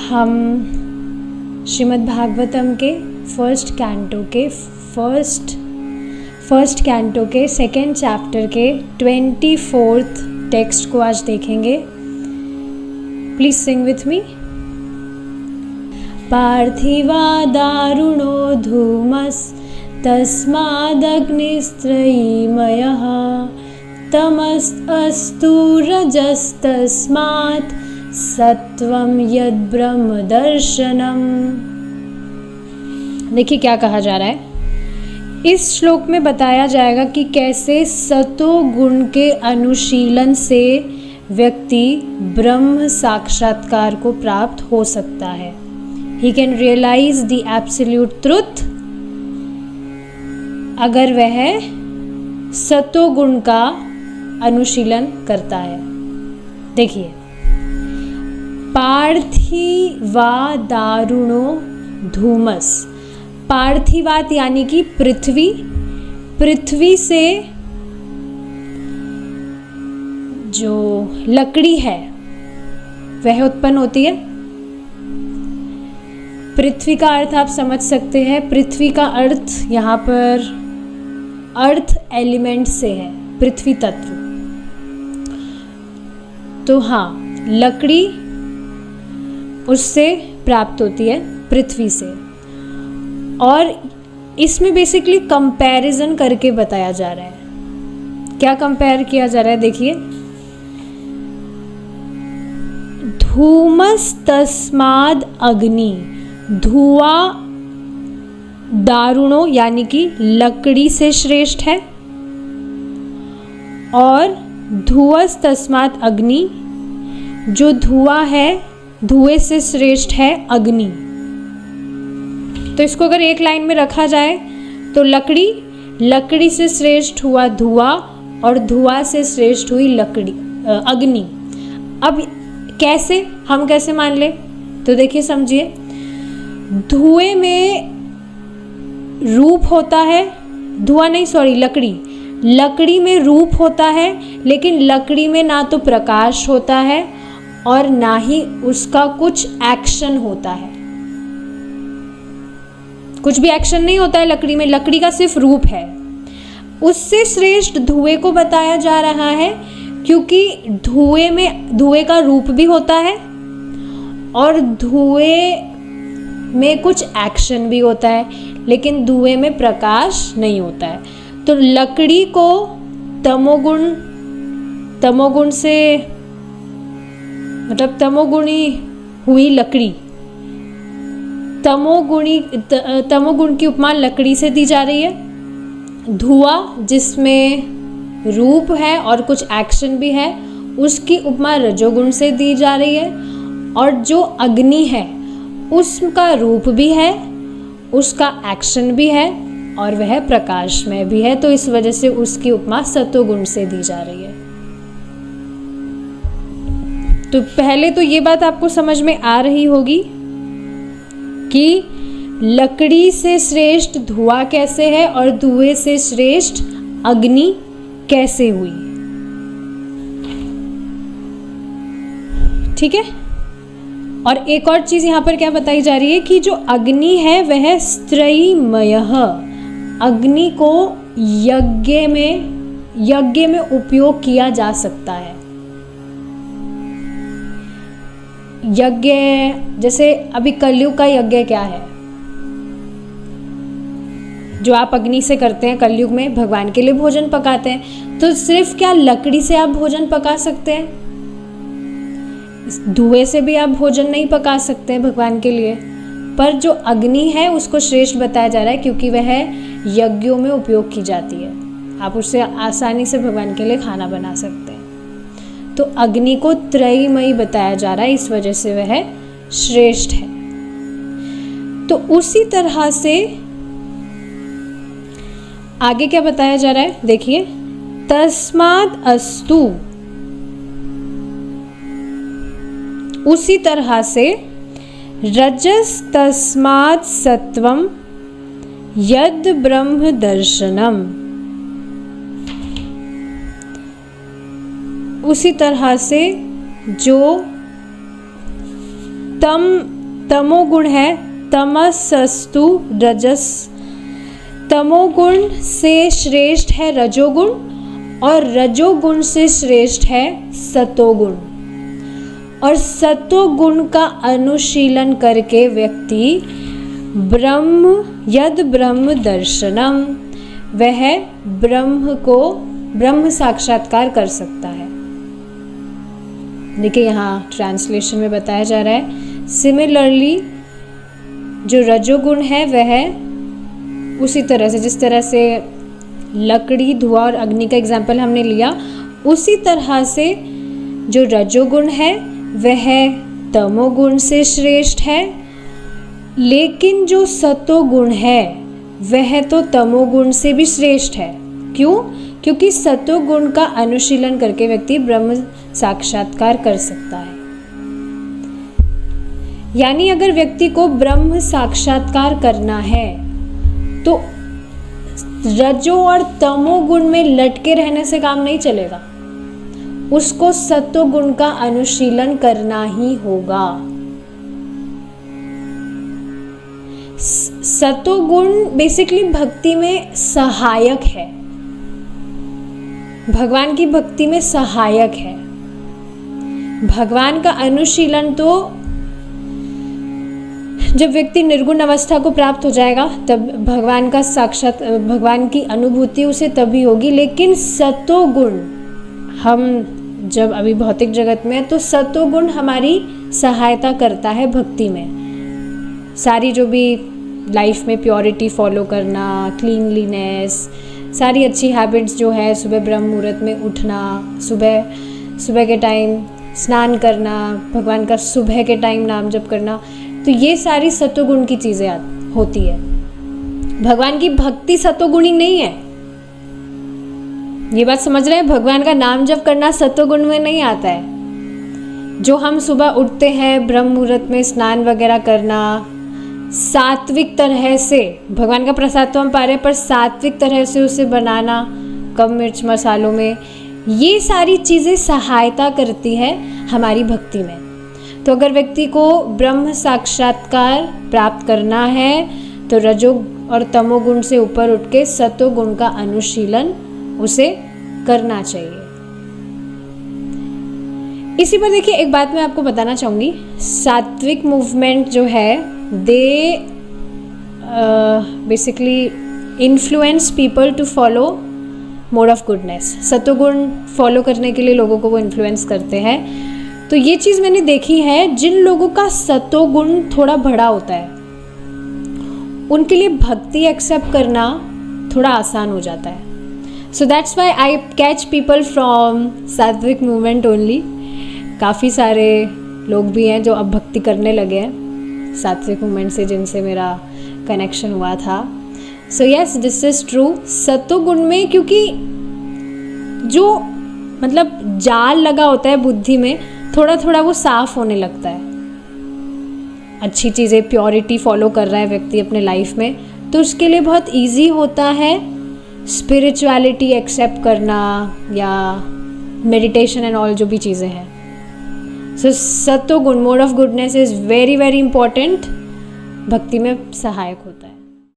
हम श्रीमद् भागवतम के first canto के सेकेंड चैप्टर के 24th टेक्स्ट को आज देखेंगे। Please sing with me. पार्थिवा दारुणो धूमस् तस्मादग्निस्त्रयीमयः तमस्तु रजस्तस्मात् सत्वं यद्ब्रह्मदर्शनम्। देखिए क्या कहा जा रहा है। इस श्लोक में बताया जाएगा कि कैसे सतो गुण के अनुशीलन से व्यक्ति ब्रह्म साक्षात्कार को प्राप्त हो सकता है। He can realize the absolute truth अगर वह सतो गुण का अनुशीलन करता है। देखिए, पार्थिवा दारुणो धूमस। पार्थिवात यानी कि पृथ्वी से जो लकड़ी है वह उत्पन्न होती है। पृथ्वी का अर्थ आप समझ सकते हैं। पृथ्वी का अर्थ यहाँ पर अर्थ एलिमेंट से है, पृथ्वी तत्व। तो हाँ, लकड़ी उससे प्राप्त होती है, पृथ्वी से। और इसमें बेसिकली कंपैरिजन करके बताया जा रहा है। क्या कंपेयर किया जा रहा है? देखिए, धूमस तस्माद अग्नि। धुआं दारुणों यानी कि लकड़ी से श्रेष्ठ है, और धुआस तस्मात अग्नि, जो धुआं है धुएं से श्रेष्ठ है अग्नि। तो इसको अगर एक लाइन में रखा जाए तो लकड़ी से श्रेष्ठ हुआ धुआं, और धुआं से श्रेष्ठ हुई अग्नि। अब कैसे, हम कैसे मान ले? तो देखिए, समझिए। धुएं में रूप होता है, लकड़ी में रूप होता है, लेकिन लकड़ी में ना तो प्रकाश होता है और ना ही उसका कुछ एक्शन होता है। कुछ भी एक्शन नहीं होता है लकड़ी में, लकड़ी का सिर्फ रूप है। उससे श्रेष्ठ धुएं को बताया जा रहा है, क्योंकि धुएं का रूप भी होता है और धुएं में कुछ एक्शन भी होता है, लेकिन धुएं में प्रकाश नहीं होता है। तो लकड़ी को तमोगुण से, मतलब तमोगुणी हुई लकड़ी, तमोगुण की उपमा लकड़ी से दी जा रही है। धुआं जिसमें रूप है और कुछ एक्शन भी है, उसकी उपमा रजोगुण से दी जा रही है। और जो अग्नि है उसका रूप भी है, उसका एक्शन भी है, और वह प्रकाश में भी है। तो इस वजह से उसकी उपमा सतोगुण से दी जा रही है। तो पहले तो ये बात आपको समझ में आ रही होगी कि लकड़ी से श्रेष्ठ धुआं कैसे है और धुएं से श्रेष्ठ अग्नि कैसे हुई। ठीक है। और एक और चीज यहाँ पर क्या बताई जा रही है कि जो अग्नि है वह स्त्रयीमयः, अग्नि को यज्ञ में उपयोग किया जा सकता है। यज्ञ, जैसे अभी कलयुग का यज्ञ क्या है जो आप अग्नि से करते हैं? कलयुग में भगवान के लिए भोजन पकाते हैं। तो सिर्फ क्या लकड़ी से आप भोजन पका सकते हैं? धुएं से भी आप भोजन नहीं पका सकते हैं भगवान के लिए। पर जो अग्नि है उसको श्रेष्ठ बताया जा रहा है, क्योंकि वह यज्ञों में उपयोग की जाती है। आप उससे आसानी से भगवान के लिए खाना बना सकते हैं। तो अग्नि को त्रयीमयी बताया जा रहा है, इस वजह से वह श्रेष्ठ है। तो उसी तरह से आगे क्या बताया जा रहा है? देखिए, तस्मात् अस्तु, उसी तरह से रजस तस्मात् सत्वम यद ब्रह्म दर्शनम। उसी तरह से जो तमोगुण है तमसस्तु रजस, तमोगुण से श्रेष्ठ है रजोगुण और रजोगुण से श्रेष्ठ है सतोगुण। और सतोगुण का अनुशीलन करके व्यक्ति यद ब्रह्म दर्शनम, वह ब्रह्म साक्षात्कार कर सकता है। देखिए यहाँ ट्रांसलेशन में बताया जा रहा है, सिमिलरली जो रजोगुण है वह उसी तरह से, जिस तरह से लकड़ी, धुआं और अग्नि का एग्जाम्पल हमने लिया, उसी तरह से जो रजोगुण है वह तमोगुण से श्रेष्ठ है, लेकिन जो सतोगुण है वह तो तमोगुण से भी श्रेष्ठ है। क्यों? क्योंकि सतोगुण का अनुशीलन करके व्यक्ति ब्रह्म साक्षात्कार कर सकता है। यानी अगर व्यक्ति को ब्रह्म साक्षात्कार करना है तो रजो और तमोगुण में लटके रहने से काम नहीं चलेगा, उसको सतोगुण का अनुशीलन करना ही होगा। सतोगुण बेसिकली भक्ति में सहायक है, भगवान की भक्ति में सहायक है। भगवान का अनुशीलन तो जब व्यक्ति निर्गुण अवस्था को प्राप्त हो जाएगा तब भगवान का साक्षात, भगवान की अनुभूति उसे तभी होगी। लेकिन सतोगुण, हम जब अभी भौतिक जगत में तो सतोगुण हमारी सहायता करता है भक्ति में। सारी जो भी लाइफ में प्योरिटी फॉलो करना, क्लीनलीनेस, सारी अच्छी हैबिट्स जो है, सुबह ब्रह्म मुहूर्त में उठना, सुबह के टाइम स्नान करना, भगवान का सुबह के टाइम नाम जप करना, तो ये सारी सतोगुण की चीज़ें होती है। भगवान की भक्ति सतोगुणी नहीं है, ये बात समझ रहे हैं। भगवान का नाम जप करना सतोगुण में नहीं आता है। जो हम सुबह उठते हैं, ब्रह्म मुहूर्त में स्नान वगैरह करना, सात्विक तरह से भगवान का प्रसाद तो हम पा रहे हैं, पर सात्विक तरह से उसे बनाना, कम मिर्च मसालों में, ये सारी चीज़ें सहायता करती है हमारी भक्ति में। तो अगर व्यक्ति को ब्रह्म साक्षात्कार प्राप्त करना है तो रजो और तमोगुण से ऊपर उठ के सतोगुण का अनुशीलन उसे करना चाहिए। इसी पर देखिए एक बात मैं आपको बताना चाहूँगी, सात्विक मूवमेंट जो है they basically influence people to follow mode of goodness. सतोगुण फॉलो करने के लिए लोगों को वो इन्फ्लुएंस करते हैं। तो ये चीज़ मैंने देखी है, जिन लोगों का सतोगुण थोड़ा बड़ा होता है उनके लिए भक्ति एक्सेप्ट करना थोड़ा आसान हो जाता है। So that's why I catch people from सात्विक मूवमेंट ओनली। काफ़ी सारे लोग भी हैं जो अब भक्ति करने लगे हैं सात्विक मूवमेंट से, जिनसे मेरा कनेक्शन हुआ था। So yes, this is true. सतोगुण में क्योंकि जो मतलब जाल लगा होता है बुद्धि में, थोड़ा थोड़ा वो साफ होने लगता है। अच्छी चीज़ें, प्योरिटी फॉलो कर रहा है व्यक्ति अपने लाइफ में, तो उसके लिए बहुत इजी होता है स्पिरिचुअलिटी एक्सेप्ट करना या मेडिटेशन एंड ऑल जो भी चीज़ें हैं। सो सतोगुण, mode of goodness is very very important, भक्ति में सहायक होता है।